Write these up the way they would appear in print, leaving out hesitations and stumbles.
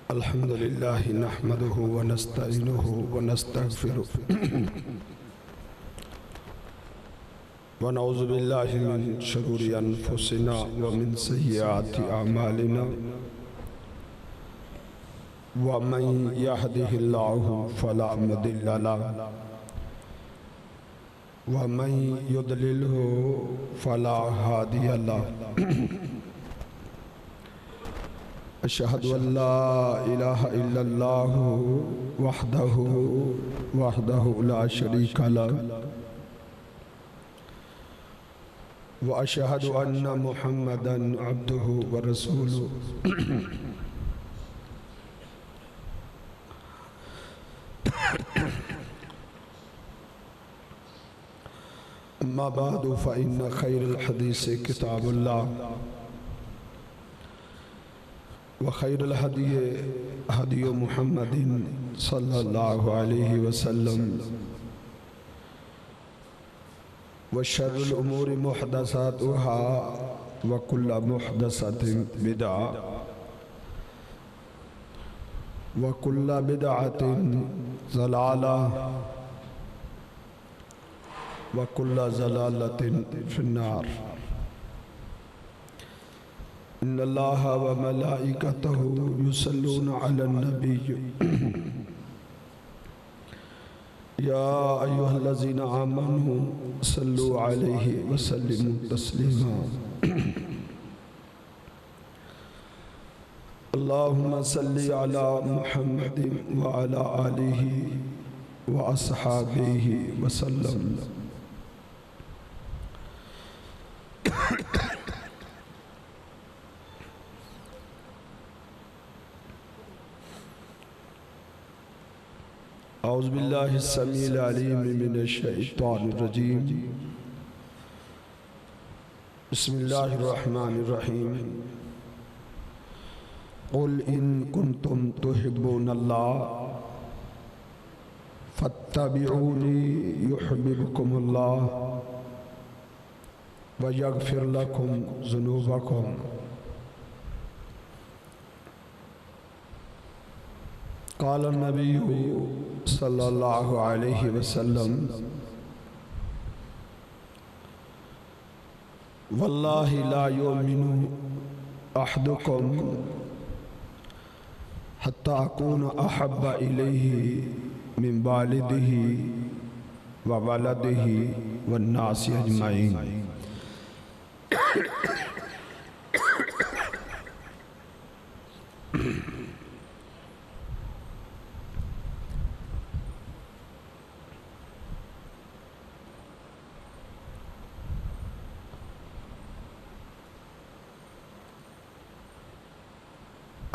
अल्हम्दुलिल्लाह नहमदुहु व नस्तईनुहु व नस्तगफिरुहु व नऊज़ु बिल्लाहि मिन शुरूरि अनफुसिना व मिन सय्यिआति अमालिना व मन यहदिहिल्लाहु फला मुदिल्ल लहु व मन युद्लिलहु फला हादिय लहु। अशहदु अल्ला इलाहा इल्लल्लाहु वहदहु ला शरीका लहु व अशहदु अन्ना मुहम्मदन अब्दुहु व रसूलुहु। अम्मा बादु फ़इन्न खैरुल हदीस किताबुल्लाह व खैरुल हदी हदी मुहम्मदिन सल्लल्लाहु अलैहि वसल्लम व शर्रुल उमूरि मुहदसातुहा व कुल्लु मुहदसतिन बिदअ व कुल्लु बिदअतिन ज़लाला व कुल्लु ज़लालतिन फिन्नार। इन्नल्लाह व मलाइकतहु युसल्लूना अलन नबी या अय्युहल्लज़ीना आमनू सल्लु अलैहि व सल्लिमू तस्लीमा। अल्लाहुम्मा सल्लि अला मुहम्मदिन व अला आलिहि व अस्हाबिहि व सल्लम। औज़ु बिल्लाहि समील अलीम मिनश शैतानिर रजीम। बिस्मिल्लाहिर रहमानिर रहीम। क़ुल इन कुन्तुम तुहिब्बूनल्लाह फत्तबिऊनी युहब्बिबकुमुल्लाह व यग़फ़िर लकुम ज़ुनूबकुम। क़ाल नबी सल्लल्लाहु अलैहि वसल्लम वल्लाहि ला युमिनु अहदुकुम हत्ता अकून अहब्बा इलैहि मिन वालिदिही व वलदिही वन्नासि अजमईन।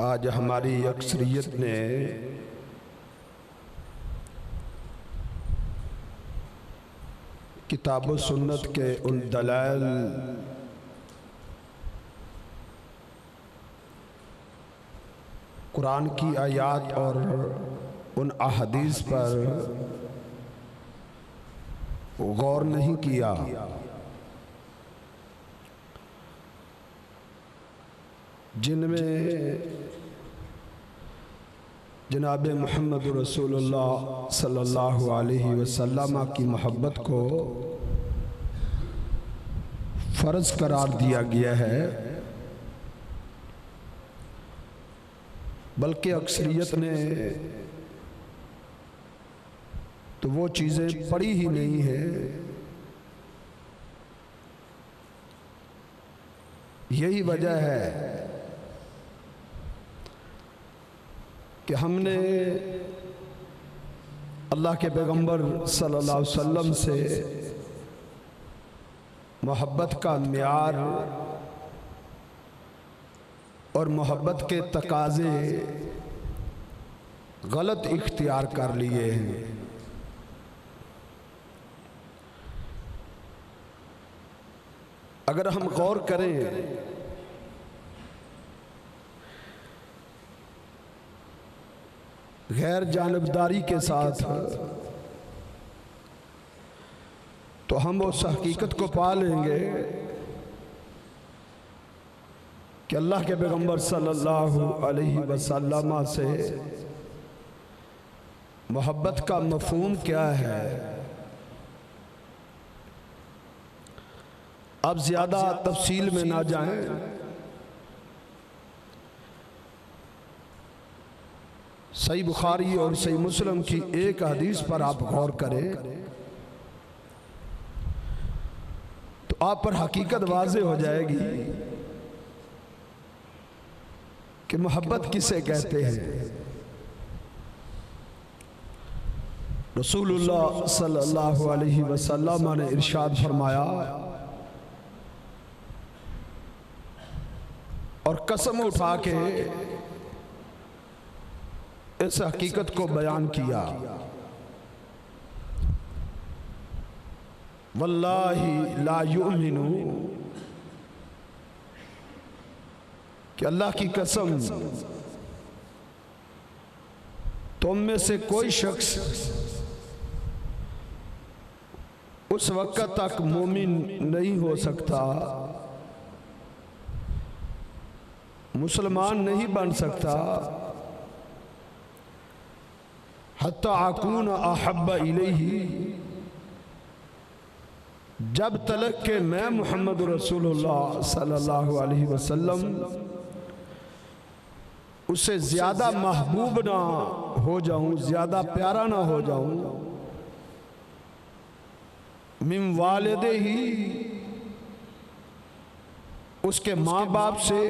आज हमारी अक्सरियत ने किताब व सुन्नत के उन दलाइल कुरान की आयात और उन अहादीस पर गौर नहीं किया, जिनमें जनाब मोहम्मद रसूलुल्लाह सल्लल्लाहु अलैहि वसल्लम की मोहब्बत को फ़र्ज करार दिया गया है, बल्कि अक्सरियत ने तो वो चीज़ें पढ़ी ही नहीं है। यही वजह है कि हमने अल्लाह के पैगंबर सल्लल्लाहु अलैहि वसल्लम से मोहब्बत का म्यार और मोहब्बत के तकाज़े गलत इख्तियार कर लिए हैं। अगर हम गौर करें गैर जानबदारी के साथ तो हम उस हकीकत को पा लेंगे कि अल्लाह के पैगंबर सल्लल्लाहु अलैहि वसल्लम से मोहब्बत का मफहूम क्या है। अब ज़्यादा तफसील में ना जाएं, सही बुखारी और सही मुस्लिम की एक हदीस पर आप गौर करें तो आप पर हकीकत वाज़े हो जाएगी कि मोहब्बत किसे कहते हैं। रसूलुल्लाह सल्लल्लाहु अलैहि वसल्लम ने इरशाद फरमाया और कसम उठा के इस हकीकत को बयान किया, वल्लाही ला युमिनु, कि अल्लाह की कसम तुम में से कोई शख्स उस वक्त तक मोमिन नहीं हो सकता, मुसलमान नहीं बन सकता, हत्ता अकून अहब्बा इलैहि, जब तलक के मैं मुहम्मद रसूलुल्लाह सल्लल्लाहु अलैहि वसल्लम उससे ज़्यादा महबूब ना हो जाऊं, ज़्यादा प्यारा ना हो जाऊं, मिन वालिदैहि, उसके माँ बाप से,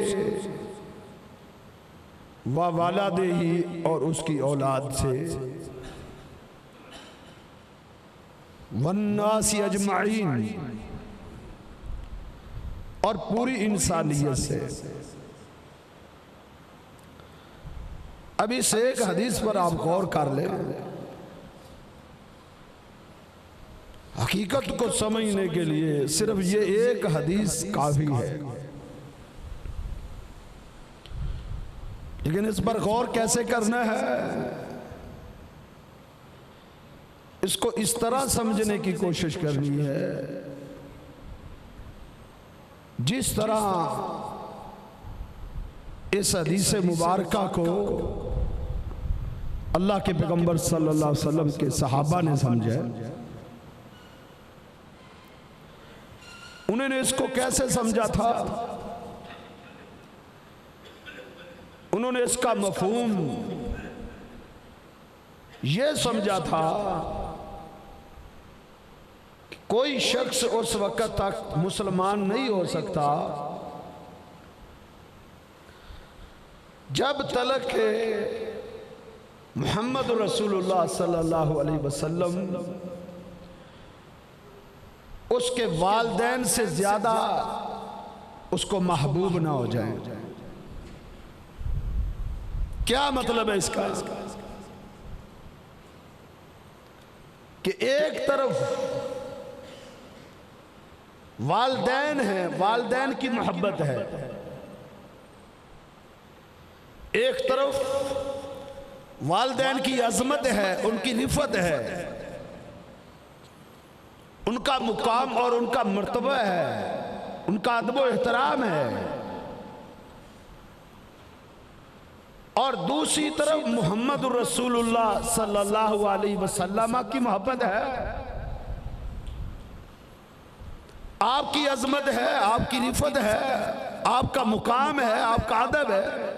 व वालिदैहि, और उसकी औलाद से, वन्नासी अजमाइन, और पूरी इंसानियत से। अब इस एक हदीस पर आप गौर कर लें, हकीकत को समझने के लिए सिर्फ ये एक हदीस काफी है, लेकिन इस पर गौर कैसे करना है, इसको इस तरह समझने की कोशिश करनी है जिस तरह इस हदीस मुबारका को अल्लाह के पैगंबर सल्लल्लाहु अलैहि वसल्लम के सहाबा ने समझा। उन्होंने इसको कैसे समझा था, उन्होंने इसका मफहूम ये समझा था कि कोई शख्स उस वक्त तक मुसलमान नहीं हो सकता जब तलक मुहम्मद रसूलुल्लाह सल्लल्लाहु अलैहि वसल्लम उसके वालिदैन से ज्यादा उसको महबूब ना हो जाए। क्या मतलब है इसका, कि एक तरफ वालिदैन है, वालिदैन की मोहब्बत है, एक तरफ वालिदैन की अजमत है, उनकी रिफत है, उनका मुकाम और उनका मर्तबा है, उनका अदब व एहतराम है, और दूसरी तरफ मुहम्मद रसूलुल्लाह सल्लल्लाहु अलैहि वसल्लम की मोहब्बत है, आपकी अजमत है, आपकी रिफत है, आपका मुकाम है, आपका अदब है,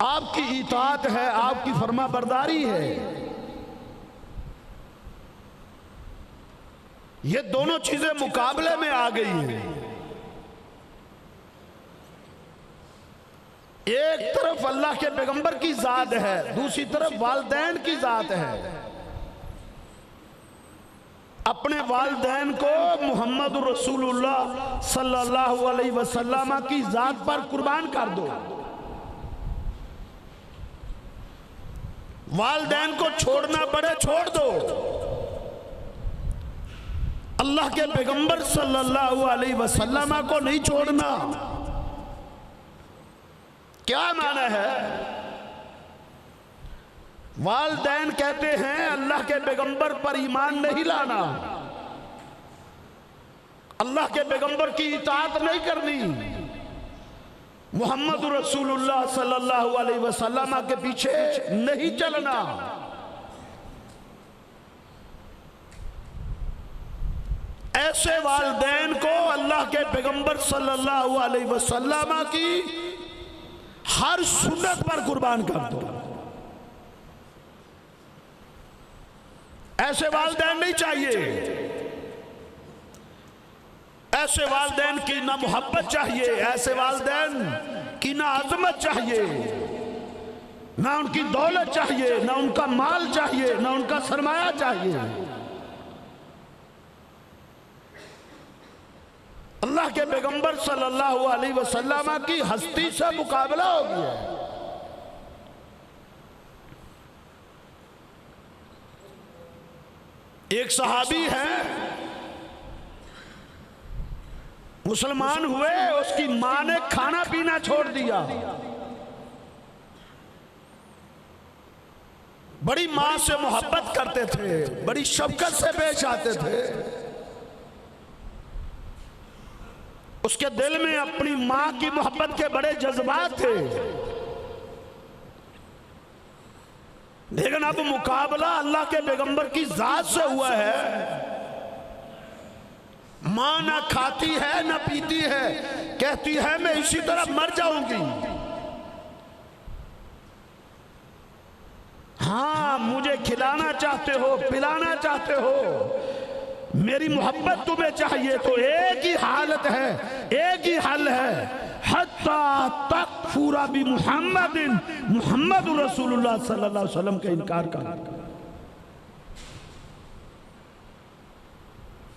आपकी इताअत है, आपकी फरमा बरदारी है। ये दोनों चीजें मुकाबले में आ गई हैं। एक तरफ अल्लाह के पैगंबर की जात है, दूसरी तरफ वालिदैन की जात है। अपने वालिदैन को मुहम्मद रसूलुल्लाह सल्लल्लाहु अलैहि वसल्लम की जात पर कुर्बान कर दो, वालिदैन को छोड़ना पड़े छोड़ दो, अल्लाह के पैगंबर सल्लल्लाहु अलैहि वसल्लम को नहीं छोड़ना। क्या माना है, वालिदैन कहते हैं अल्लाह के पैगंबर पर ईमान नहीं लाना, अल्लाह के पैगंबर की इताअत नहीं करनी, मोहम्मद रसूलुल्लाह सल्लल्लाहु अलैहि वसल्लम के पीछे नहीं चलना। ऐसे वालिदैन को अल्लाह के पैगंबर सल्लल्लाहु अलैहि वसल्लम की हर सुन्नत पर कुर्बान कर दो। ऐसे वालिदैन नहीं चाहिए। ऐसे वालिदैन की ना मोहब्बत चाहिए, ऐसे वालिदैन की ना अजमत चाहिए, ना उनकी दौलत चाहिए, ना उनका माल चाहिए, ना उनका सरमाया चाहिए। अल्लाह के पैगंबर सल्लल्लाहु अलैहि वसल्लम की हस्ती से मुकाबला हो गया। एक सहाबी है, मुसलमान हुए, उसकी मां ने खाना पीना छोड़ दिया। बड़ी मां से मोहब्बत करते थे, बड़ी शफकत से पेश आते थे। उसके दिल में अपनी मां की मोहब्बत के बड़े जज्बात थे, लेकिन अब मुकाबला अल्लाह के पैगंबर की जात से हुआ है। मां ना खाती है ना पीती है, कहती है मैं इसी तरह मर जाऊंगी। हाँ, मुझे खिलाना चाहते हो, पिलाना चाहते हो, मेरी मोहब्बत तुम्हें चाहिए तो एक ही हालत है, एक ही हल है, हत्ता तकफुरा बि मुहम्मदिन, मुहम्मद रसूलुल्लाह सल्लल्लाहु अलैहि वसल्लम का इनकार कर।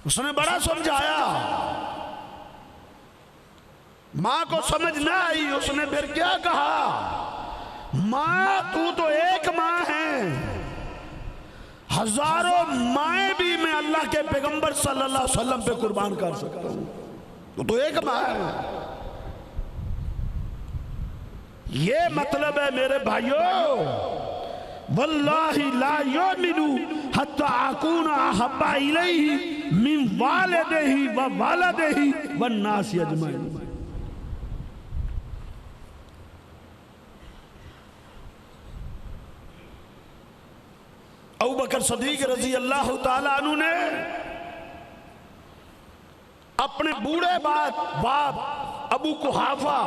उसने बड़ा समझाया, मां को समझ ना आई। उसने फिर क्या कहा, मां तू तो एक मां है, हजारों माएं भी मैं अल्लाह के पैगंबर सल्लल्लाहु अलैहि वसल्लम पे कुर्बान कर सकता हूं, तो एक मां है। ये मतलब है मेरे भाइयों, वल्लाहि ला युमिनु हत्ता अकूना अहब्बा इलैहि मिन वालिदिही व वालिदिही वन नास अजमईन। अबू बकर सदीक रजी अल्लाह ताला अन्हु ने अपने बूढ़े बाप अबू कुहाफा,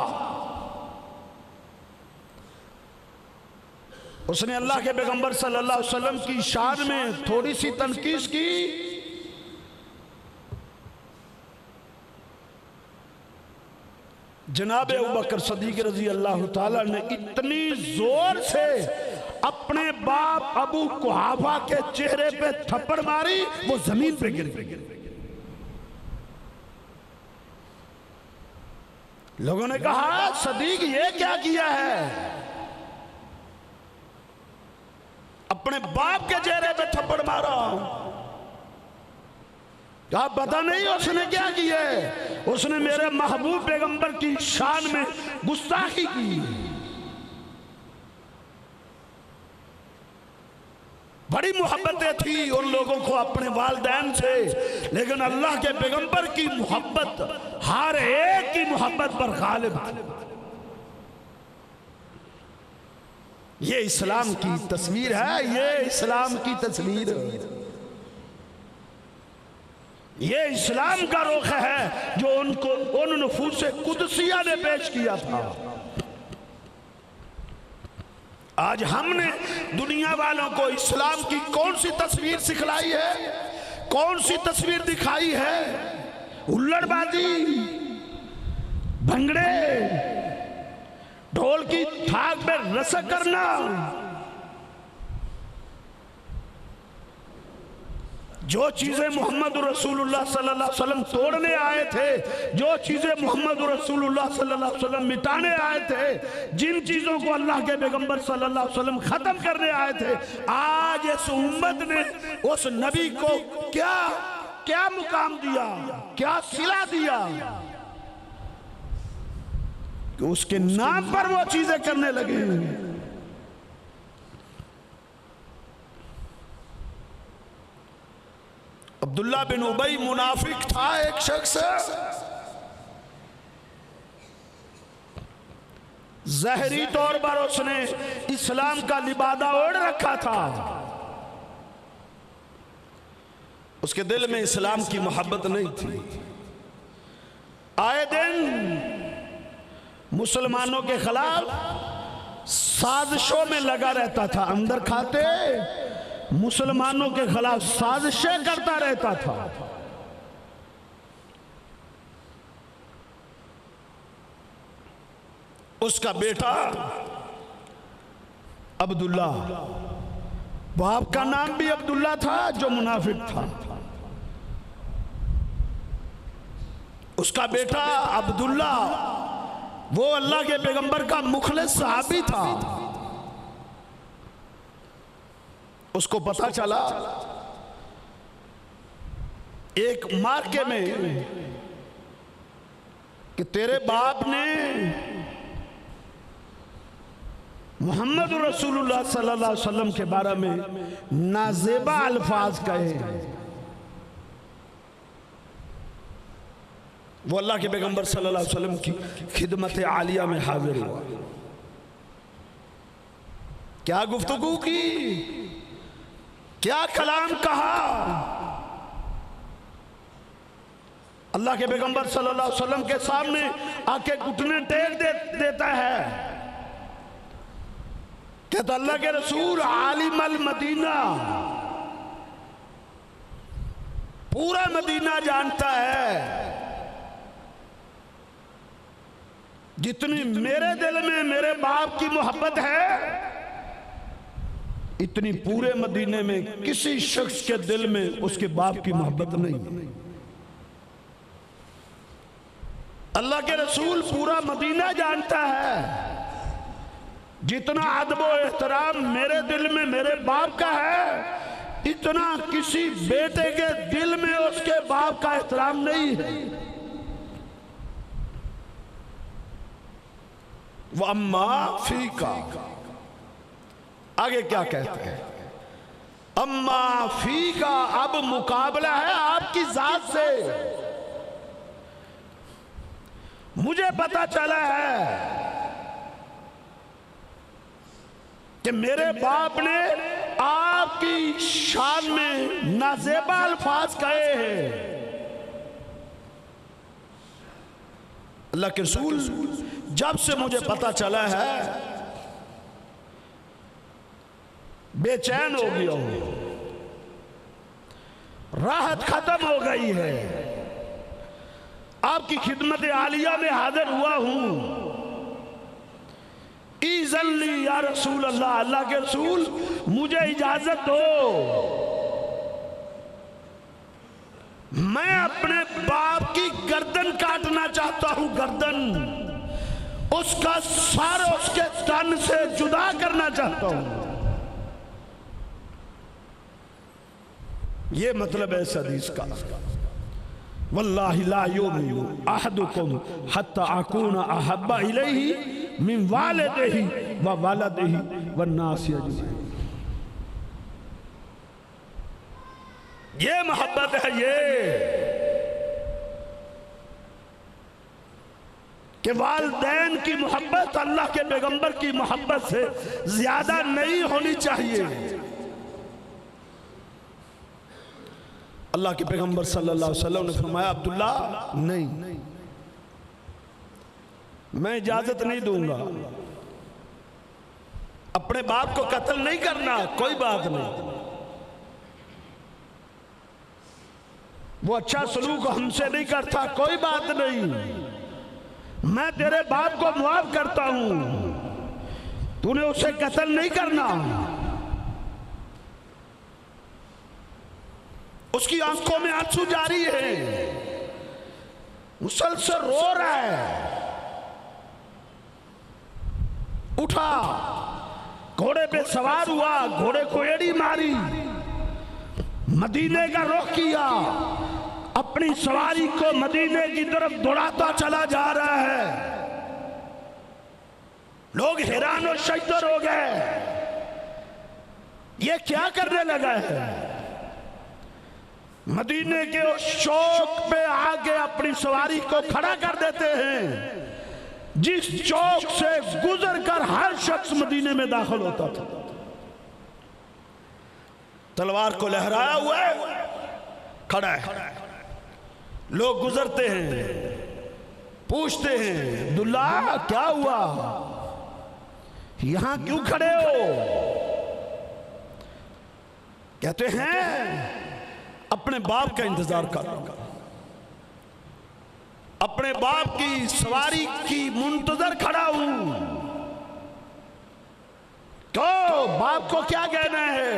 उसने अल्लाह के पैगंबर सल्लल्लाहु अलैहि वसल्लम की शान में थोड़ी सी तनकीस की। जनाब अबू बकर सदीक रजी अल्लाह ताला ने इतनी जोर से अपने बाप अबू कुहाफा के चेहरे पे थप्पड़ मारी, वो जमीन पे गिर गई। लोगों ने कहा, सदीक ये क्या किया है, अपने बाप के चेहरे पे थप्पड़ मारा। क्या पता नहीं उसने क्या किया है, उसने मेरे महबूब पैगंबर की शान में गुस्ताखी की। बड़ी मोहब्बतें थी उन लोगों को अपने वालिदैन से, लेकिन अल्लाह के पैगंबर की मोहब्बत हर एक की मोहब्बत पर गालिब थी। ये इस्लाम की तस्वीर है, ये इस्लाम की तस्वीर है, ये इस्लाम का रुख है जो उनको उन नफूस कुदसिया ने पेश किया था। आज हमने दुनिया वालों को इस्लाम की कौन सी तस्वीर सिखलाई है, कौन सी तस्वीर दिखाई है, हुल्लड़बाजी, भंगड़े, ढोल की थाक में रसक करना, जो चीजें मोहम्मद रसूलुल्लाह सल्लल्लाहु अलैहि वसल्लम तोड़ने आए थे, जो चीजें मोहम्मद रसूलुल्लाह सल्लल्लाहु अलैहि वसल्लम मिटाने आए थे, जिन चीजों को अल्लाह के पैगंबर सल्लल्लाहु अलैहि वसल्लम खत्म करने आए थे, आज इस उम्मत ने उस नबी को क्या क्या मुकाम दिया, क्या सिला दिया कि उसके नाम पर वो चीजें करने लगे। अब्दुल्ला बिन उबई मुनाफिक था, एक शख्स जहरी तौर पर उसने इस्लाम का लिबादा ओढ़ रखा था। उसके दिल में इस्लाम की मोहब्बत नहीं थी। आए दिन मुसलमानों के खिलाफ साजिशों में लगा रहता था। अंदर खाते मुसलमानों के खिलाफ साजिशें करता रहता था। उसका बेटा अब्दुल्ला, बाप का नाम भी अब्दुल्ला था जो मुनाफिक था। उसका बेटा अब्दुल्ला वो अल्लाह के पैगंबर का मुखलिस सहाबी था। उसको पता चला एक मार्के में कि तेरे बाप ने मोहम्मद रसूलुल्लाह सल्लल्लाहु अलैहि वसल्लम के बारे में नाजेबा अल्फाज कहे। वो अल्लाह के पैगंबर सल्लल्लाहु अलैहि वसल्लम की खिदमत आलिया में हाजिर हुआ। क्या गुफ्तगू की, क्या कलाम कहा। अल्लाह के पैगंबर सल्लल्लाहु अलैहि वसल्लम के सामने आके घुटने टेक देता है। कहता अल्लाह के रसूल आलिम अल मदीना, पूरा मदीना जानता है जितनी मेरे दिल में मेरे बाप की मोहब्बत है, इतनी पूरे मदीने में किसी शख्स के दिल में उसके बाप की मोहब्बत नहीं। अल्लाह के रसूल पूरा मदीना जानता है जितना अदब व एहतराम मेरे दिल में मेरे बाप का है, इतना किसी बेटे के दिल में उसके बाप का एहतराम नहीं है। वो अम्मा फीका, आगे क्या कहते हैं, अम्मा फीका, अब मुकाबला है आपकी जात से। मुझे पता चला है कि मेरे बाप ने आपकी शान में नाजेबा अल्फाज कहे हैं। अल्लाह के रसूल जब से मुझे पता चला है बेचैन हो गया हूं, राहत खत्म हो गई है। आपकी खिदमत आलिया में हाजिर हुआ हूं। इज़ल्ली या रसूल अल्लाह, अल्लाह के रसूल मुझे इजाजत दो, मैं अपने बाप की गर्दन काटना चाहता हूं। गर्दन, उसका सर उसके तन से जुदा करना चाहता हूं। ये मतलब है इस हदीस का। वल्लाहि ला युमिनु अहदुकुम हत्ता अकूना अहब्बा इलैहि मिन वालिदिही व वलदिही वन्नासि अजमईन। ये मोहब्बत है ये कि वालिदैन की मोहब्बत अल्लाह के पैगंबर की मोहब्बत से ज्यादा नहीं होनी चाहिए। अल्लाह के पैगंबर सल्लल्लाहु अलैहि वसल्लम ने फरमाया अब्दुल्ला नहीं, मैं इजाजत नहीं दूंगा, अपने बाप को कत्ल नहीं करना, कोई बात नहीं, वो अच्छा सलूक हमसे नहीं करता, कोई बात नहीं, मैं तेरे बाप को मुआफ करता हूं, तूने उसे कत्ल नहीं करना। उसकी आंखों में आंसू जारी है, मुसलसल रो रहा है। उठा, घोड़े पे सवार हुआ, घोड़े को एड़ी मारी, मदीने का रुख किया, अपनी सवारी को मदीने की तरफ दौड़ाता चला जा रहा है। लोग हैरान और शक्तर हो गए, ये क्या करने लगा है। मदीने के उस चौक पे आके अपनी सवारी को खड़ा कर देते हैं जिस चौक से गुजर कर हर शख्स मदीने में दाखिल होता था। तलवार को लहराया हुआ है, खड़ा है। लोग गुजरते हैं, पूछते हैं अब्दुल्ला क्या हुआ, यहां क्यों खड़े हो? कहते हैं अपने बाप का इंतजार कर रहा हूं, अपने बाप की सवारी की मुंतजर खड़ा हूं। तो बाप को क्या कहना है?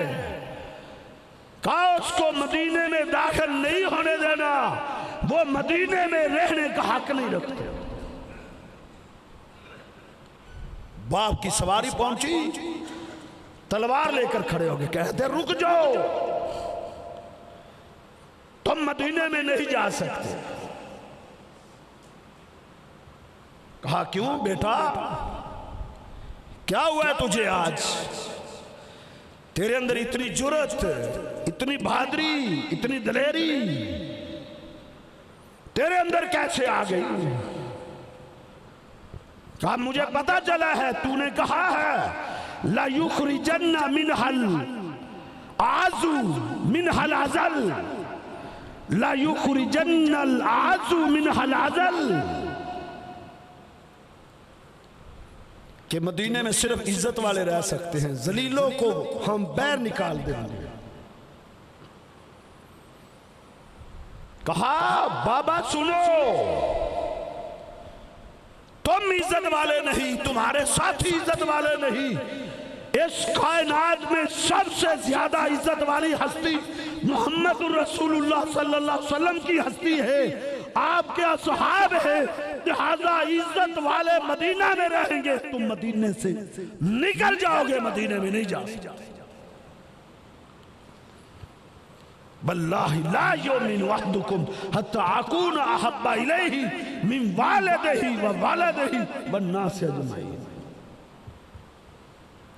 कहा उसको मदीने में दाखिल नहीं होने देना, वो मदीने में रहने का हक नहीं रखते। बाप की सवारी पहुंची, तलवार लेकर खड़े हो गए, कहते रुक जाओ, तुम मदीने में नहीं जा सकते। कहा क्यों बेटा, क्या हुआ है तुझे आज? तेरे अंदर इतनी जुर्रत, इतनी बहादुरी, इतनी दलेरी तेरे अंदर कैसे आ गई? कहा मुझे पता चला है, तूने कहा है ला युखरिजन्ना मिनहल आजू मिनहल अजल, ला युखरिजन्नल आजू मिनहल अजल, कि मदीने में सिर्फ इज्जत वाले रह सकते हैं, जलीलों को हम बैर निकाल देंगे। कहा बाबा सुनो, तुम इज्जत वाले नहीं, तुम्हारे साथी इज्जत वाले नहीं। इस कायनात में सबसे ज्यादा इज्जत वाली हस्ती मोहम्मद रसूलुल्लाह सल्लल्लाहु अलैहि वसल्लम की हस्ती है, आपके असहाब है। लिहाजा इज्जत वाले मदीना में रहेंगे, तुम मदीने से निकल जाओगे, मदीने में नहीं जा सकते। वल्लाहि ला युमिनु अहदुकुम हत्ता अकूना अहब्बा इलैहि मिन वालिदिही व वालिदिही वन्नास अजमईन।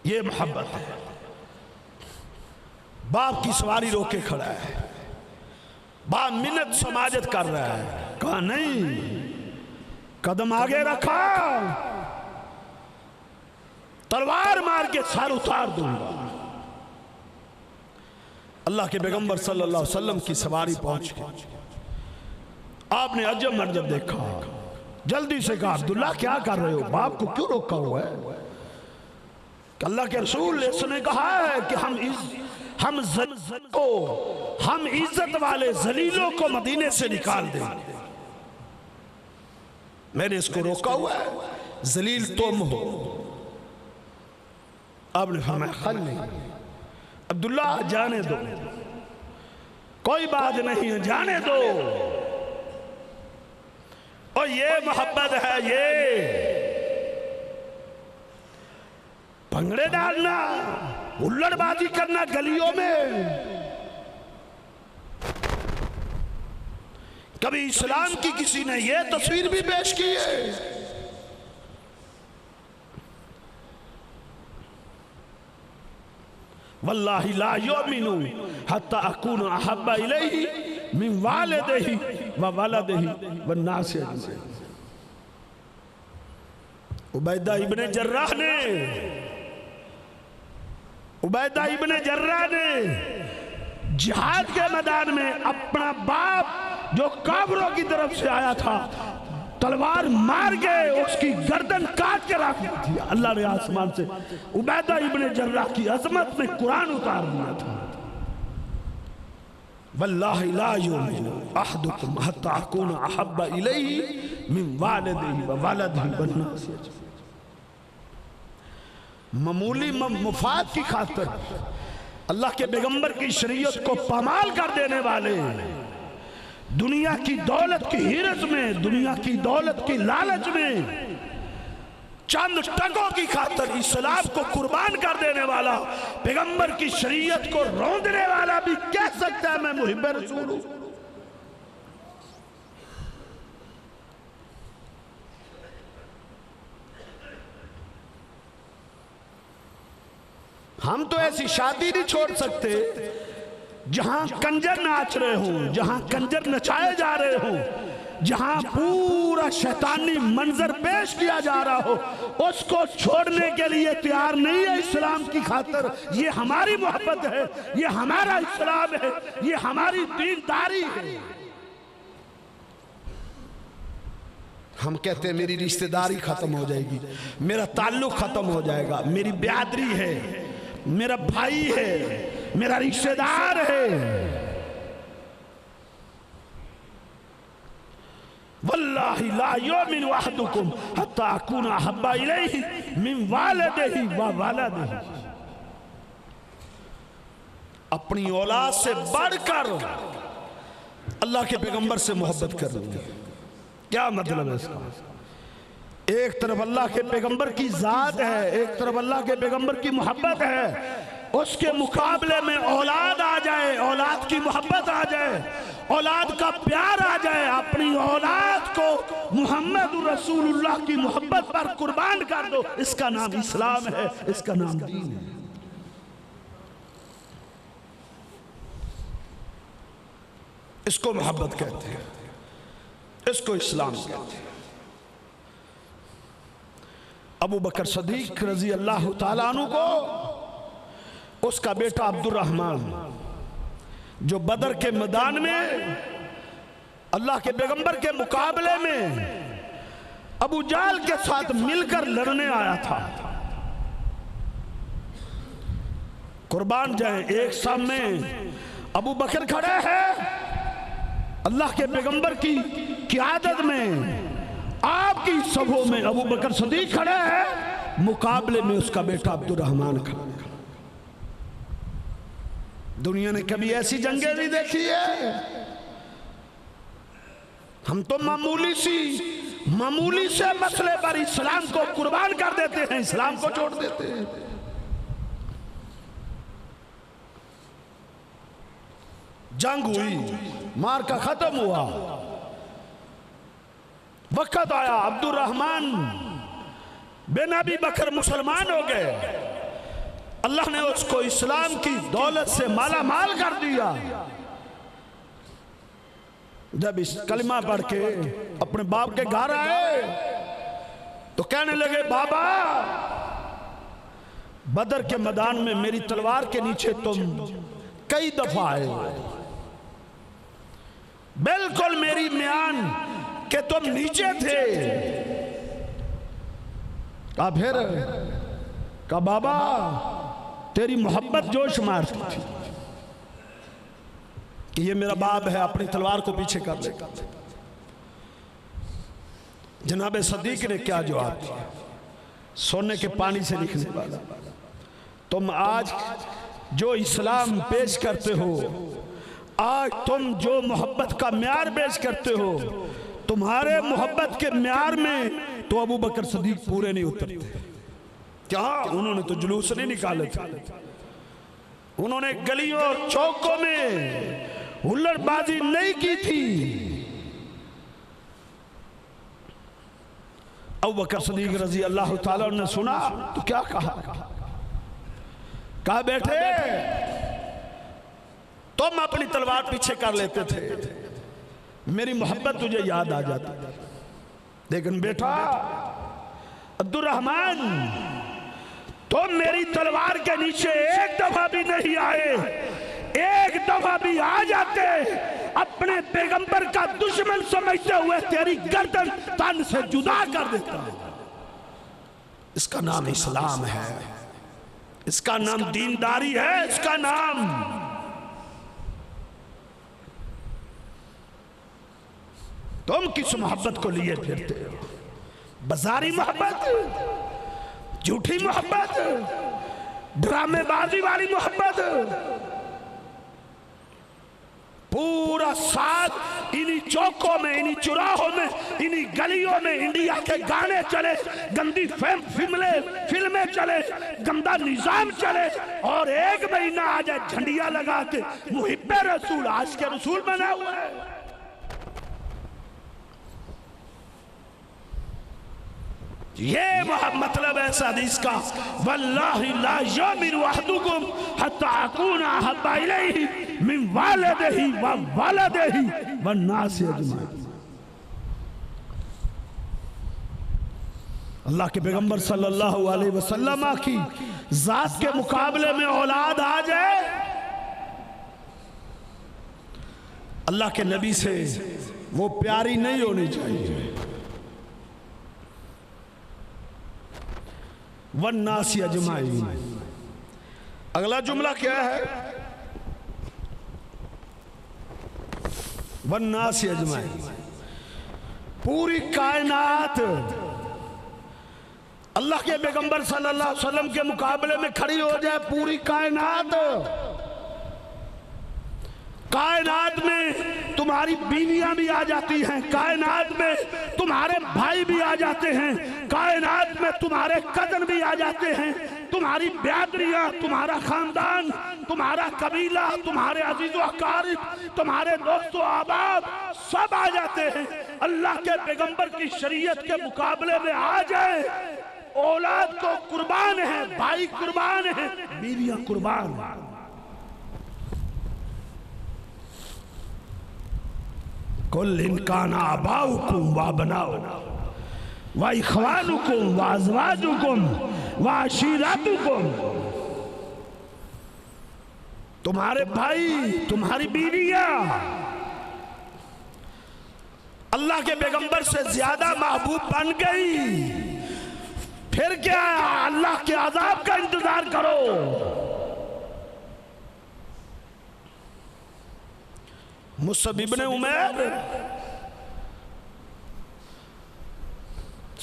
ये मोहब्बत है। बाप की सवारी रोके खड़ा है, बाप मिन्नत समाजत कर रहा है। कहा नहीं, कदम आगे रखा, तलवार मार के सर उतार दूंगा। अल्लाह के पैगंबर सल्लल्लाहु अलैहि वसल्लम की सवारी पहुंच गई। आपने अजब मंजर देखा, जल्दी से कहा अब्दुल्ला क्या कर रहे हो, बाप को क्यों रोका हुआ है? अल्लाह के रसूल ने कहा है कि हम इज्जत वाले जलीलों को मदीने से निकाल देंगे। मैंने इसको रोका हुआ है, जलील तुम हो। आपने फरमाया खल नहीं, अब्दुल्ला जाने दो, कोई बात नहीं है, जाने दो। और ये मोहब्बत है, ये भंगड़े डालना, हुल्लड़बाजी करना गलियों में। कभी इस्लाम की किसी ने यह तस्वीर भी पेश की है। वल्लाहि ला युमिनु हत्ता अकूना अहब्बा इलैहि मिन वालिदिही व वालिदिही वन्नास अजमईन। उबैदा इब्ने जर्राह ने जिहाद के मैदान में अपना बाप जो काफिरों की तरफ से आया था, तलवार मार के उसकी गर्दन काट के रख दिया। अल्लाह ने आसमान से उबैदा इब्ने जर्राह की अजमत में कुरान उतार दिया था। वल्लाहि ला युमिनु अहदुकुम हत्ता अकूना अहब्बा इलैहि मिन वालिदिही व वालिदिही वन्नास अजमईन। मामूली मुफाद की खातिर अल्लाह के पैगंबर की शरीयत को पामाल कर देने वाले, दुनिया की दौलत की हिरस में, दुनिया की दौलत की लालच में, चंद टकों की खातिर इस्लाम को कुर्बान कर देने वाला, पैगंबर की शरीयत को रौंदने वाला भी कह सकता है मैं मुहिब्बे रसूल हूं। हम तो ऐसी शादी नहीं छोड़ सकते जहां कंजर नाच रहे हो, जहां कंजर नचाए जा रहे हो, जहां पूरा शैतानी मंजर पेश किया जा रहा हो, उसको छोड़ने के लिए तैयार नहीं है इस्लाम की खातिर। ये हमारी मोहब्बत है, ये हमारा इस्लाम है, ये हमारी दीनदारी है। हम कहते हैं मेरी रिश्तेदारी खत्म हो जाएगी, मेरा ताल्लुक खत्म हो जाएगा, मेरी बिरादरी है, मेरा भाई है, मेरा रिश्तेदार है। वल्लाहि ला युमिनु अहदुकुम हत्ता अकूना अहब्बा इलैहि मिन वालिदिही व वलदिही। अपनी औलाद से बढ़कर अल्लाह के पैगंबर से मोहब्बत कर रही है। क्या मतलब है इसका? एक तरफ अल्लाह के पैगंबर की जात है, एक तरफ अल्लाह के पैगंबर की मोहब्बत है, उसके मुकाबले में औलाद आ जाए, औलाद की मोहब्बत आ जाए, औलाद का प्यार आ जाए, अपनी औलाद को मोहम्मद रसूलुल्लाह की मोहब्बत पर कुर्बान कर दो। इसका नाम इस्लाम है, इसका नाम दीन है। इसको मोहब्बत कहते हैं, इसको इस्लाम कहते हैं। अबू बकर सदीक रजी अल्लाह ताला अन्हु को उसका बेटा अब्दुर्रहमान, जो बदर के मैदान में अल्लाह के पैगंबर के मुकाबले में अबू जाल के साथ मिलकर लड़ने आया था, कुर्बान जाए। एक सामने अबू बकर खड़े हैं, अल्लाह के पैगंबर की क़ियादत में आपकी सभों में अबू बकर सदीक खड़े हैं, मुकाबले में उसका बेटा अब्दुर्रहमान खड़ा। दुनिया ने कभी ऐसी जंगें नहीं देखी है। हम तो मामूली से मसले पर इस्लाम को कुर्बान कर देते हैं, इस्लाम को छोड़ देते हैं। जंग हुई, मार का खत्म हुआ, वक्त आया, अब्दुर्रहमान बिन अबी बकर मुसलमान हो गए। अल्लाह ने उसको इस्लाम की दौलत से माला माल कर दिया। जब इस कलिमा पढ़ के अपने बाप के घर आए तो कहने लगे, बाबा बदर के मैदान में मेरी तलवार के नीचे तुम कई दफा आए, बिल्कुल मेरी म्यान के तुम नीचे थे। कहा फिर, कहा बाबा तेरी मोहब्बत जोश मारती थी कि ये मेरा बाप है, अपनी तलवार को पीछे कर ले। जनाब सदीक ने क्या जवाब दिया? सोने के पानी से लिखने वाला, तुम आज जो इस्लाम पेश करते हो, आज तुम जो मोहब्बत का म्यार पेश करते हो, तुम्हारे मोहब्बत के म्यार में तो अबू बकर सदीक पूरे नहीं उतरते। क्या उन्होंने तो जुलूस नहीं निकाले थे, उन्होंने गलियों और चौकों में हुल्लड़बाजी नहीं की थी। अबू बकर सदीक रजी अल्लाह ताला ने सुना तो क्या कहा बेटे तुम अपनी तलवार पीछे कर लेते थे, मेरी मोहब्बत तुझे याद आ जाती, लेकिन बेटा अब्दुर्रहमान तुम मेरी तलवार के नीचे एक दफा भी नहीं आए, एक दफा भी आ जाते अपने पैगंबर का दुश्मन समझते हुए तेरी गर्दन तन से जुदा कर देता। इसका नाम इस्लाम है, इसका नाम दीनदारी है, इसका नाम तुम किस मोहब्बत को लिए फिरते हो? बाजारी मोहब्बत, झूठी मोहब्बत, ड्रामेबाजी वाली मोहब्बत। पूरा साथ इन्हीं चौकों में, इन्हीं चौराहों में, इन्हीं गलियों में इंडिया के गाने चले, गंदी फिल्में चले, गंदा निजाम चले, और एक महीना आ जाए झंडिया लगा के मुहिब्बे रसूल, आज के रसूल बना हुआ है। ये वह मतलब है इस हदीस का, वल्लाहि ला युमिनु अहदुकुम हत्ता अकूना अहब्बा इलैहि मिन वालिदिही व वलदिही वन नास अजमाइन। अल्लाह के पैगंबर सल्लल्लाहु अलैहि वसल्लम की जात के मुकाबले में औलाद आ जाए, अल्लाह के नबी से वो प्यारी नहीं होनी चाहिए। वन्नासी अजमाइन। अगला जुमला क्या है? वन्नासी अजमाइन। पूरी कायनात अल्लाह के पैगंबर सल्लल्लाहु अलैहि वसल्लम के मुकाबले में खड़ी हो जाए। पूरी कायनात, कायनात में तुम्हारी बीवियां भी आ जाती हैं, कायनात में तुम्हारे भाई भी आ जाते हैं, कायनात में तुम्हारे कजन भी आ जाते हैं, तुम्हारी ब्यादरियां, तुम्हारा खानदान, तुम्हारा कबीला, तुम्हारे अजीजो अकारिब, तुम्हारे दोस्तों अहबाब सब आ जाते हैं। अल्लाह के पैगंबर की शरीयत के मुकाबले में आ जाए। औलाद तो कुर्बान है, भाई कुर्बान है, बीवियां कुर्बान। कुल इनकाना आबाउकुम व अबनाउकुम व इख्वानुकुम व अज़वाजुकुम व अशीरातुकुम। तुम्हारे भाई, तुम्हारी बीवियां अल्लाह के पैगंबर से ज्यादा महबूब बन गई। फिर क्या, अल्लाह के अजाब का इंतजार करो। मुसअब इब्ने उमैर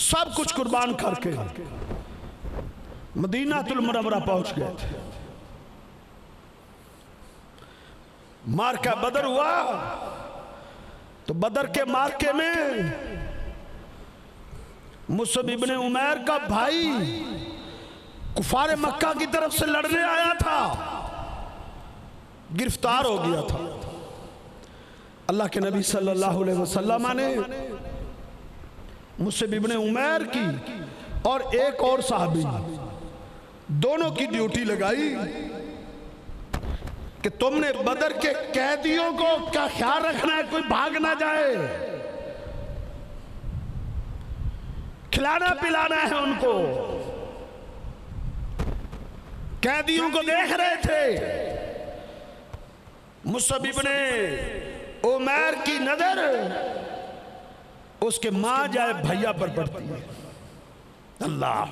सब कुछ कुर्बान करके मदीनातुल मुनव्वरा पहुंच गए थे। मार्का बदर हुआ तो बदर के मार्के में मुसअब इब्ने उमैर का भाई कुफार मक्का की तरफ से लड़ने आया था, गिरफ्तार हो गया था। अल्लाह के नबी सल्लल्लाहु अलैहि वसल्लम ने मुसअब इब्ने उमैर की और एक और साहबी दोनों की ड्यूटी लगाई कि तुमने बदर के कैदियों को क्या ख्याल रखना है, कोई भाग ना जाए, खिलाना पिलाना है उनको। कैदियों को देख रहे थे। मुसअब इब्ने उमैर की नजर उसके मां जाए भैया पर पड़ती है। अल्लाह,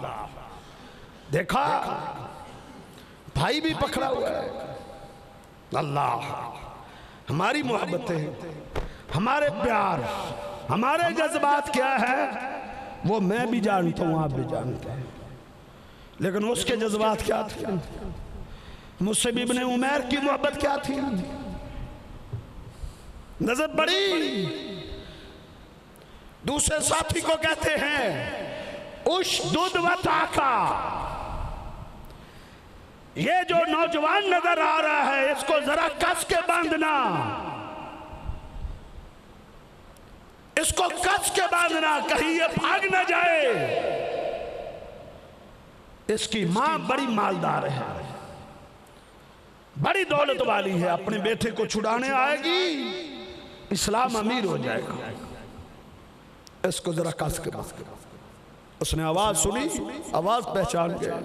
देखा भाई भी पकड़ा हुआ है। अल्लाह, हमारी मोहब्बतें, हमारे प्यार, हमारे जज्बात क्या है वो मैं भी जानता हूं, आप भी जानते हैं, लेकिन उसके जज्बात क्या थे? मुसअब इब्ने उमैर की मोहब्बत क्या थी? नजर बड़ी। दूसरे साथी को कहते हैं उशदुद व ताका। ये जो नौजवान नजर आ रहा है इसको जरा कस के बांधना, इसको कस के बांधना, कहीं ये भाग ना जाए। इसकी मां बड़ी मालदार है, बड़ी दौलत वाली है, अपने बेटे को छुड़ाने आएगी, इस्लाम अमीर हो जाएगा, इसको जरा कस के बांध। उसने आवाज सुनी, आवाज पहचान गया,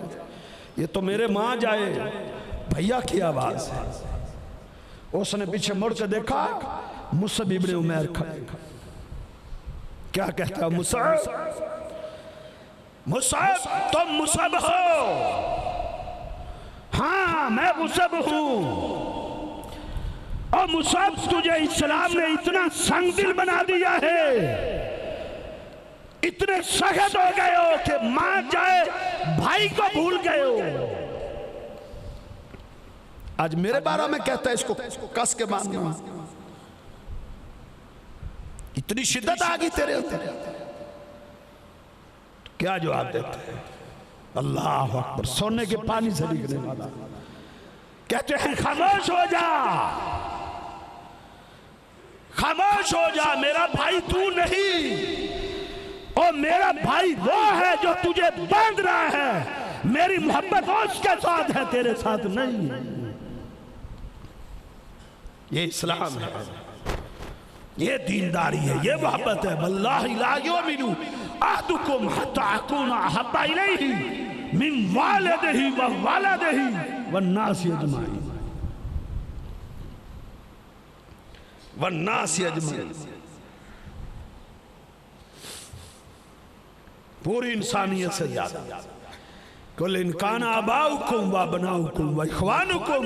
ये तो मेरे मां जाए भैया की आवाज है। उसने पीछे मुड़ के देखा, मुसअब इब्ने उमैर खड़े। क्या कहता है मुसअब? मुसअब, तुम मुसअब हो? हाँ मैं मुसअब हूं। और मुसअब, तुझे इस्लाम ने इतना संगदिल बना दिया है, इतने सख्त हो गए हो कि मां जाए भाई को भूल गए हो। आज मेरे बारे में कहता है इसको कस के बांधना। इतनी शिद्दत आ गई तेरे अंदर, क्या जवाब देते हैं? अल्लाह अकबर। सोने के पानी से निकलने वाला। कहते हैं खामोश हो जा, खामोश हो जा, मेरा भाई तू नहीं, और मेरा भाई वो है जो तुझे बांध रहा है, मेरी मोहब्बत उसके साथ है, तेरे साथ नहीं है। ये इस्लाम है, ये दीनदारी है, ये मोहब्बत है। वल्लाहि ला युमिनु अहदुकुम हत्ता अकूना अहब्बा इलैहि मिन वालिदिही व वलदिही वन्नासि अजमाइन, वन्नासि अजमाइन। पूरी इंसानियत से ज्यादा। कुल इन कान आबाउकुम व अबनाउकुम व इख्वानुकुम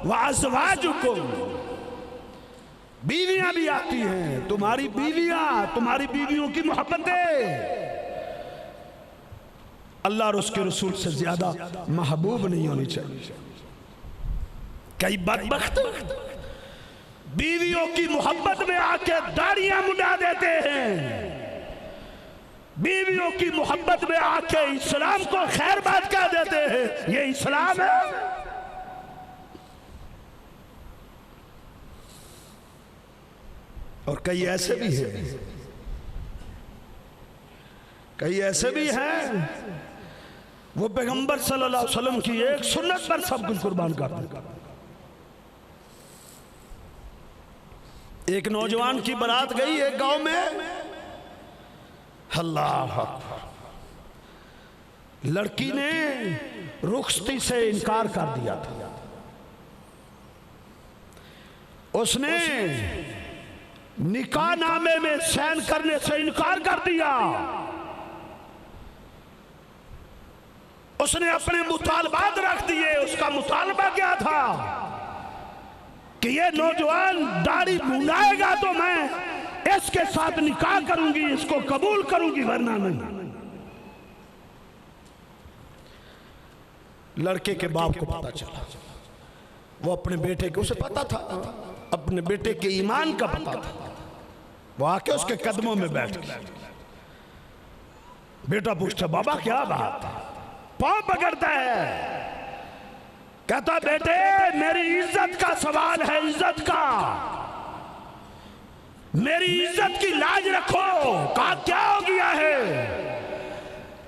व अज़वाजुकुम, बीवियां भी आती हैं, तुम्हारी बीवियां, तुम्हारी बीवियों की मोहब्बतें अल्लाह और उसके रसूल से ज्यादा महबूब नहीं होनी चाहिए। कई बदबख्त बीवियों की मोहब्बत में आके दाढ़ियां मुंडा देते हैं, बीवियों की मोहब्बत में आके इस्लाम को खैर बात कह देते हैं। ये इस्लाम है? और कई ऐसे भी हैं, कई ऐसे भी हैं वो पैगंबर सल्लल्लाहु अलैहि वसल्लम की एक सुन्नत पर सब कुछ कुर्बान कर देगा। एक नौजवान की बारात गई एक गांव में, अल्लाह अकबर, लड़की ने रुखसती से इनकार कर दिया था। उसने निकाह नामे में साइन करने से इनकार कर दिया। उसने अपने मुतालबात रख दिए। उसका मुतालबा क्या था कि ये नौजवान दाढ़ी मुंडाएगा तो मैं इसके साथ निकाह करूंगी, इसको कबूल करूंगी, वरना नहीं। लड़के के बाप को पता चला, वो अपने बेटे को, उसे पता था, अपने बेटे के ईमान का पता था। वो आके उसके कदमों में बैठ गया। बेटा पूछता, बाबा क्या बात है? पांव पकड़ता है, कहता बेटे मेरी इज्जत का सवाल है, इज्जत का, मेरी इज्जत की लाज रखो। कहा क्या हो गया है?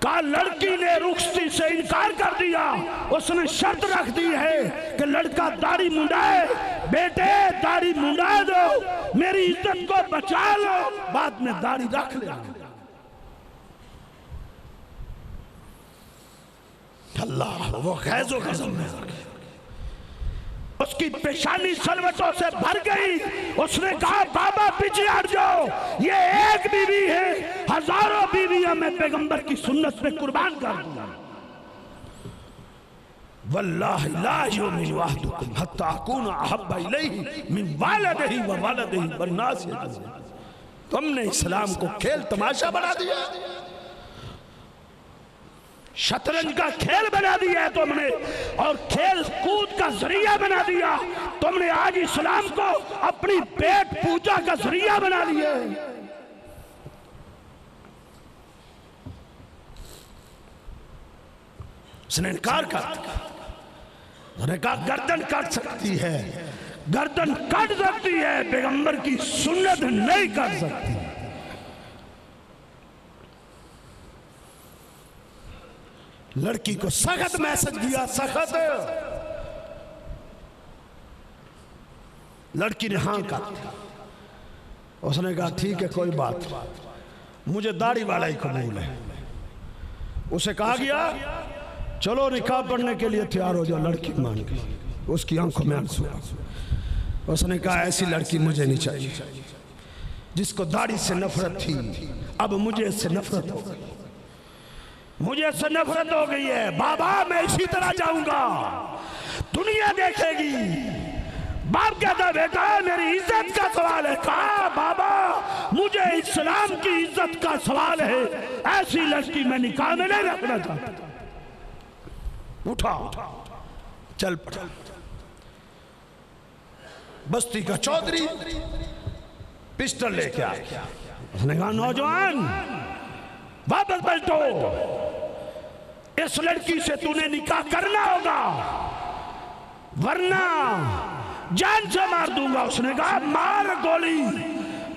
कहा लड़की ने रुखसती से इनकार कर दिया। उसने शर्त रख दी है कि लड़का दाढ़ी मुंडाए। बेटे दाढ़ी मुंडा दो, मेरी इज्जत को बचा लो, बाद में दाढ़ी रख ले। अल्लाह, वो गैज़ो गज़ब में उसकी पेशानी सलवटों से भर गई। उसने कहा बाबा पीछे हट जाओ, ये एक बीवी है, हजारों बीवियां मैं पैगंबर की सुन्नत में कुर्बान कर दूंगा। वल्लाहि ला युमिनु अहदुकुम हत्ता अकूना अहब्बा इलैहि मिन वालिदिही व वलदिही वन्नासि अजमाइन। तुमने इस्लाम को खेल तमाशा बना दिया, शतरंज का खेल बना दिया है तुमने, और खेल कूद का जरिया बना दिया तुमने। आज इस्लाम को अपनी पेट पूजा का जरिया बना लिया। उसने इनकार कर दिया। उसने कहा गर्दन कट सकती है, गर्दन कट सकती है, पैगंबर की सुन्नत नहीं कर सकती। लड़की को सख्त मैसेज दिया, सख्त। लड़की ने हाँ कहा। उसने कहा ठीक है कोई बात, मुझे दाढ़ी वाला ही कबूल है। उसे कहा गया चलो निकाह पढ़ने के लिए तैयार हो जाओ। लड़की मान गई, उसकी आंखों में आंसू। उसने कहा ऐसी लड़की मुझे नहीं चाहिए जिसको दाढ़ी से नफरत थी, अब मुझे इससे नफरत हो गई, मुझे इससे नफरत हो गई है। बाबा मैं इसी तरह जाऊंगा, दुनिया देखेगी। बाप कहता बेटा मेरी इज्जत का सवाल है। कहा बाबा मुझे इस्लाम की इज्जत का सवाल है, ऐसी लड़की मैं निकाह में नहीं रखना चाहता। उठा चल पड़ा। बस्ती का चौधरी पिस्टल लेके आ गया। उसने कहा नौजवान वापस पलटो, इस लड़की से तूने निकाह करना होगा वरना जान से मार दूंगा। उसने कहा मार गोली,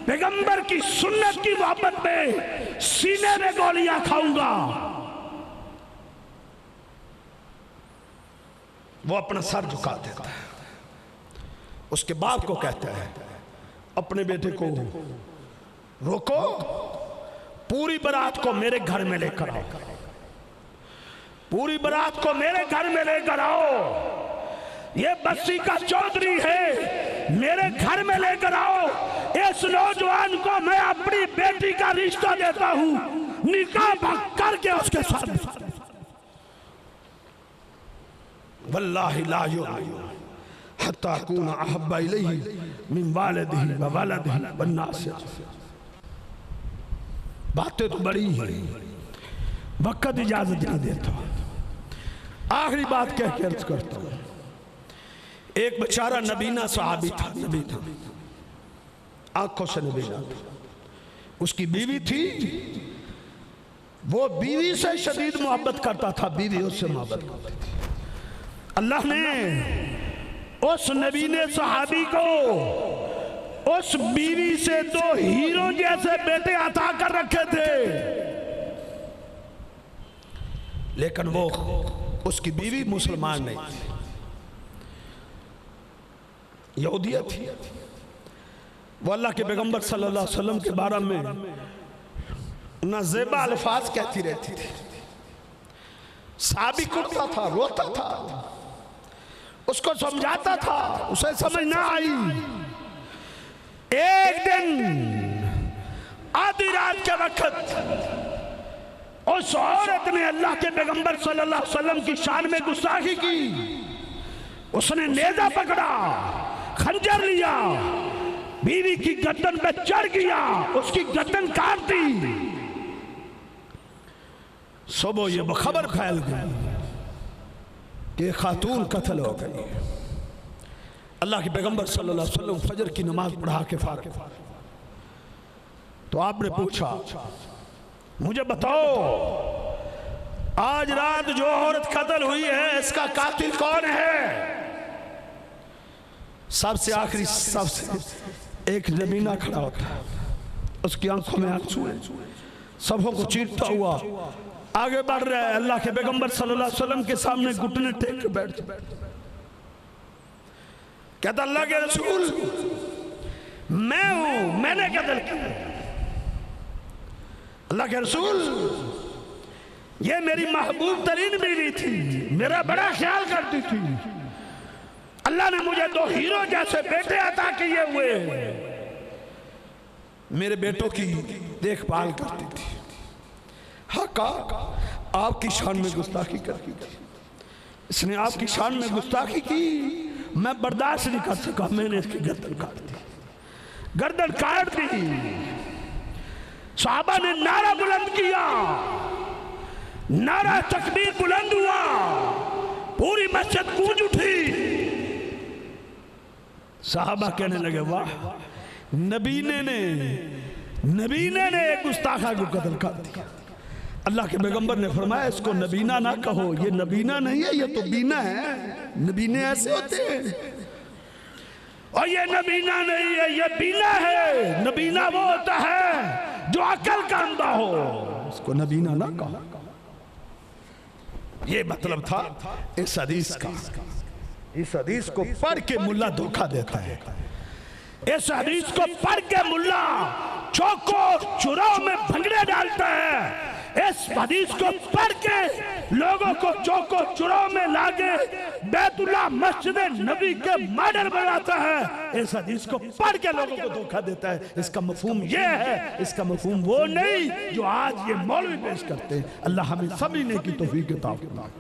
पैगंबर की सुन्नत की मोहब्बत में सीने में गोलियां खाऊंगा। वो अपना सर झुका देता है, उसके बाप को कहता है अपने बेटे को रोको, पूरी बारात को मेरे घर में लेकर आओ, पूरी बारात को मेरे घर में लेकर आओ, ये बस्ती का चौधरी है, मेरे घर में लेकर आओ। इस नौजवान को मैं अपनी बेटी का रिश्ता देता हूं, निकाह करके उसके साथ। वल्लाहि ला यु'मिनु हत्ता अकूना अहब्बा इलैहि मिन वालिदिही व वलदिही वन नास। बातें तो बड़ी है, वक्त इजाजत नहीं देता। आखिरी बात कह के अर्ज करता हूं, एक बेचारा नबीना सहाबी था, नबी था, आंखों से नबीना था, उसकी बीवी थी, वो बीवी से शदीद मोहब्बत करता था, बीवी उससे मोहब्बत करती थी। अल्लाह ने उस नबी ने सहाबी को उस बीवी से दो हीरो जैसे बेटे अता कर रखे थे, लेकिन वो उसकी बीवी मुसलमान नहीं थी, यहूदिया थी। वो अल्लाह के पैगंबर सल्लल्लाहु अलैहि वसल्लम के बारे में नाज़ेबा अल्फाज कहती रहती थी। साबिक उठता था, रोता था, उसको समझाता था, उसे समझ ना आई। एक दिन आधी रात के वक्त उस औरत ने अल्लाह के पैगंबर सल्लल्लाहु अलैहि वसल्लम की शान में गुस्ताखी की। उसने नेजा पकड़ा, खंजर लिया, बीवी की गर्दन पे चढ़ गया, उसकी गर्दन काट दी। सुबह ये खबर फैल गई कि खातून कत्ल हो गई। अल्लाह के पैगंबर सल्लल्लाहु अलैहि वसल्लम फजर की नमाज पढ़ा के फारिग, तो आपने पूछा मुझे बताओ आज रात जो औरत कत्ल हुई है इसका कातिल कौन है? सबसे आखिरी सबसे एक जमीना खड़ा होता है, उसकी आंखों में आंसू है, सबों को चीरता हुआ आगे बढ़ रहा है। अल्लाह के पैगंबर सल्लल्लाहु अलैहि वसल्लम के सामने घुटने टेक के बैठ कहता अल्लाह के रसूल मैं हूं, मैंने कत्ल किया। अल्लाह के रसूल ये मेरी महबूब तरीन बीवी थी, मेरा बड़ा ख्याल करती थी, अल्लाह ने मुझे दो हीरो जैसे बेटे अता किए हुए, मेरे बेटों की देखभाल करती थी। हाँ कहा आपकी शान में गुस्ताखी करती थी, इसने आपकी शान में गुस्ताखी की, मैं बर्दाश्त नहीं कर सका, मैंने इसकी गर्दन काट दी, गर्दन काट दी। सहाबा ने नारा बुलंद किया, नारा तकबीर बुलंद हुआ, पूरी मस्जिद गूंज उठी। सहाबा कहने लगे वाह, नबीने ने एक गुस्ताखा को कत्ल कर दिया। अल्लाह के पैगंबर ने फरमाया इसको नबीना ना कहो, ये नबीना नहीं है, ये तो बीना है। नबीने ऐसे होते हैं और ये नबीना नहीं है, ये बीना है। नबीना वो होता है जो अकल का अंधा हो, उसको नबीना ना कहो। ये मतलब था इस हदीस का। इस हदीस को पढ़ के मुल्ला धोखा देता है, इस हदीस को पढ़ के मुल्ला चौको चुराव में भंगड़े डालता है। इस हदीस को पढ़ के लोगों को चौको चुराव में लाके बैतुल्लाह मस्जिद नबी के मॉडल बनाता है। इस हदीस को पढ़ के लोगों को धोखा देता है। इसका मफहूम ये है, इसका मफहूम वो नहीं जो आज ये मौलवी पेश करते हैं। अल्लाह हमें समझने की तौफीक अता फरमाए।